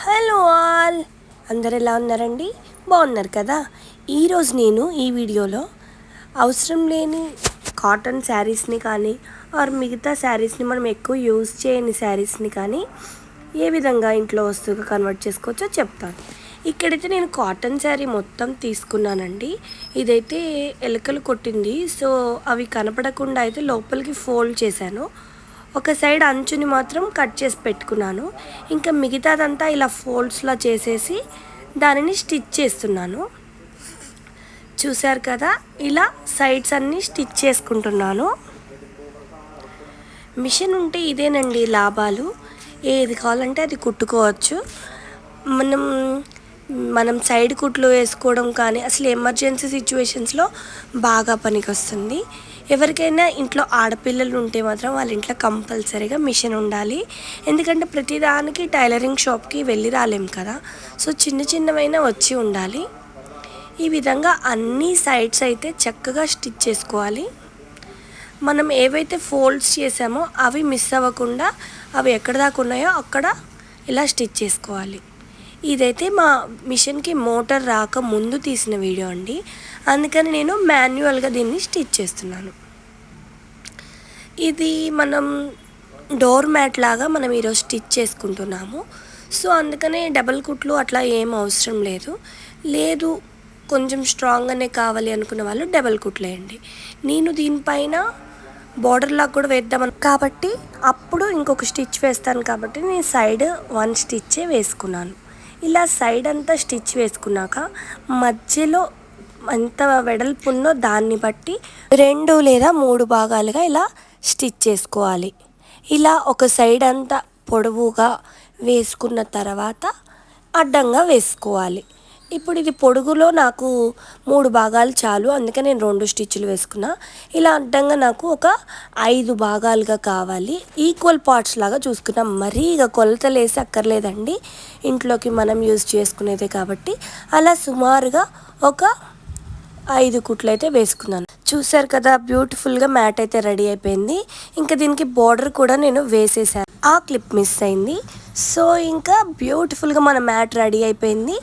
Hello all, అందరు ఎలా ఉన్నారండి? బాగున్నారు కదా? ఈరోజు నేను ఈ వీడియోలో అవసరం లేని కాటన్ శారీస్ని కానీ ఆర్ మిగతా శారీస్ని మనం ఎక్కువ యూజ్ చేయని శారీస్ని కానీ ఏ విధంగా ఇంట్లో వస్తువుగా కన్వర్ట్ చేసుకోవచ్చో చెప్తాను. ఇక్కడైతే నేను కాటన్ శారీ మొత్తం తీసుకున్నానండి. ఇదైతే ఎలకలు కొట్టింది, సో అవి కనపడకుండా అయితే లోపలికి ఫోల్డ్ చేశాను. ఒక సైడ్ అంచుని మాత్రం కట్ చేసి పెట్టుకున్నాను. ఇంకా మిగతాదంతా ఇలా ఫోల్డ్స్లా చేసేసి దానిని స్టిచ్ చేస్తున్నాను. చూశారు కదా, ఇలా సైడ్స్ అన్నీ స్టిచ్ చేసుకుంటున్నాను. మిషన్ ఉంటే ఇదేనండి లాభాలు. ఏది కావాలంటే అది కుట్టుకోవచ్చు. మనం సైడ్ కుట్లు వేసుకోవడం కానీ అసలు ఎమర్జెన్సీ సిచ్యువేషన్స్లో బాగా పనికి వస్తుంది. ఎవరికైనా ఇంట్లో ఆడపిల్లలు ఉంటే మాత్రం వాళ్ళ ఇంట్లో కంపల్సరీగా మిషన్ ఉండాలి. ఎందుకంటే ప్రతిదానికి టైలరింగ్ షాప్కి వెళ్ళి రాలేం కదా, సో చిన్న చిన్నవైనా వచ్చి ఉండాలి. ఈ విధంగా అన్ని సైడ్స్ అయితే చక్కగా స్టిచ్ చేసుకోవాలి. మనం ఏవైతే ఫోల్డ్స్ చేసామో అవి మిస్ అవ్వకుండా అవి ఎక్కడ దాకా ఉన్నాయో అక్కడ ఇలా స్టిచ్ చేసుకోవాలి. ఇదైతే మా మిషన్కి మోటార్ రాక ముందు తీసిన వీడియో అండి, అందుకని నేను మాన్యువల్గా దీన్ని స్టిచ్ చేస్తున్నాను. ఇది మనం డోర్ మ్యాట్ లాగా మనం ఈరోజు స్టిచ్ చేసుకుంటున్నాము. సో అందుకనే డబల్ కుట్లు అట్లా ఏం అవసరం లేదు కొంచెం స్ట్రాంగ్గానే కావాలి అనుకున్న వాళ్ళు డబల్ కుట్లు వేయండి. నేను దీనిపైన బార్డర్ లాగా కూడా వేద్దామని కాబట్టి అప్పుడు ఇంకొక స్టిచ్ వేస్తాను కాబట్టి నేను సైడ్ 1 స్టిచ్చే వేసుకున్నాను. ఇలా సైడ్ అంతా స్టిచ్ వేసుకున్నాక మధ్యలో ఎంత వెడల్పు ఉందో దాన్ని బట్టి 2 లేదా 3 భాగాలుగా ఇలా స్టిచ్ చేసుకోవాలి. ఇలా ఒక సైడ్ అంతా పొడవుగా వేసుకున్న తర్వాత అడ్డంగా వేసుకోవాలి. ఇప్పుడు ఇది పొడుగులో నాకు 3 భాగాలు చాలు, అందుకని నేను 2 స్టిచ్లు వేసుకున్నా. ఇలా అడ్డంగా నాకు ఒక 5 భాగాలుగా కావాలి. ఈక్వల్ పార్ట్స్ లాగా చూసుకున్నాం. మరీ ఇక కొలతలు వేసి అక్కర్లేదండి, ఇంట్లోకి మనం యూజ్ చేసుకునేదే కాబట్టి అలా సుమారుగా ఒక 5 కుట్లు అయితే వేసుకున్నాను. చూసారు కదా, బ్యూటిఫుల్గా మ్యాట్ అయితే రెడీ అయిపోయింది. ఇంకా దీనికి బార్డర్ కూడా నేను వేసేసాను, ఆ క్లిప్ మిస్ అయింది. సో ఇంకా బ్యూటిఫుల్గా మన మ్యాట్ రెడీ అయిపోయింది.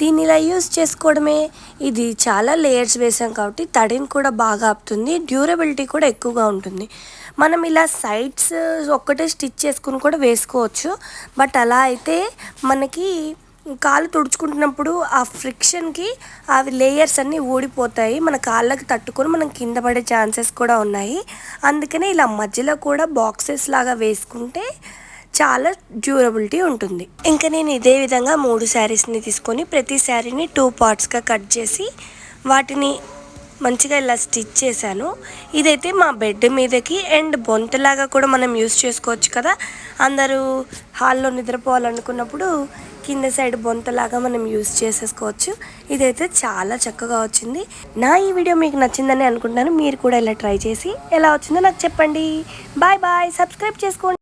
దీన్ని ఇలా యూజ్ చేసుకోవడమే. ఇది చాలా లేయర్స్ వేసాం కాబట్టి తడిని కూడా బాగా ఆపుతుంది, డ్యూరబిలిటీ కూడా ఎక్కువగా ఉంటుంది. మనం ఇలా సైడ్స్ ఒక్కటే స్టిచ్ చేసుకుని కూడా వేసుకోవచ్చు, బట్ అలా అయితే మనకి కాళ్ళు తుడుచుకుంటున్నప్పుడు ఆ ఫ్రిక్షన్కి అవి లేయర్స్ అన్నీ ఊడిపోతాయి, మన కాళ్ళకి తట్టుకొని మనం కింద పడే ఛాన్సెస్ కూడా ఉన్నాయి. అందుకనే ఇలా మధ్యలో కూడా బాక్సెస్ లాగా వేసుకుంటే చాలా డ్యూరబిలిటీ ఉంటుంది. ఇంకా నేను ఇదే విధంగా 3 శారీస్ని తీసుకొని ప్రతి శారీని 2 పార్ట్స్గా కట్ చేసి వాటిని మంచిగా ఇలా స్టిచ్ చేశాను. ఇదైతే మా బెడ్ మీదకి అండ్ బొంతలాగా కూడా మనం యూస్ చేసుకోవచ్చు కదా. అందరూ హాల్లో నిద్రపోవాలనుకున్నప్పుడు కింద సైడ్ బొంతలాగా మనం యూస్ చేసేసుకోవచ్చు. ఇదైతే చాలా చక్కగా వచ్చింది. నా ఈ వీడియో మీకు నచ్చిందని అనుకుంటున్నాను. మీరు కూడా ఇలా ట్రై చేసి ఎలా వచ్చిందో నాకు చెప్పండి. బాయ్ బాయ్, సబ్స్క్రైబ్ చేసుకోండి.